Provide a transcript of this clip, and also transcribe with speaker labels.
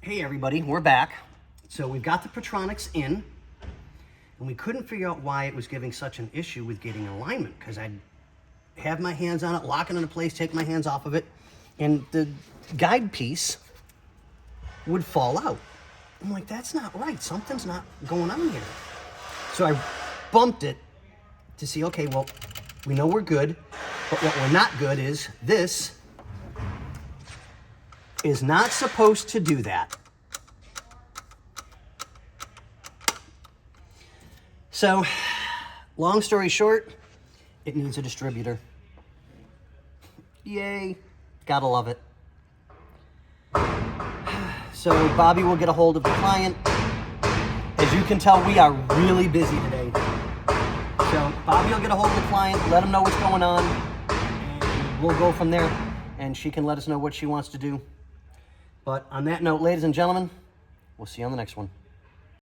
Speaker 1: Hey everybody, we're back. So we've got the Pertronix in, and we couldn't figure out why it was giving such an issue with getting alignment, because I'd have my hands on it, lock it into place, take my hands off of it, and the guide piece would fall out. I'm like, that's not right. Something's not going on here. So I bumped it to see, okay, well, we know we're good, but what we're not good is this is not supposed to do that. So, long story short, it needs a distributor. Yay, gotta love it. So Bobby will get a hold of the client. As you can tell, we are really busy today. So Bobby will get a hold of the client, let him know what's going on, and we'll go from there, and she can let us know what she wants to do. But on that note, ladies and gentlemen, we'll see you on the next one.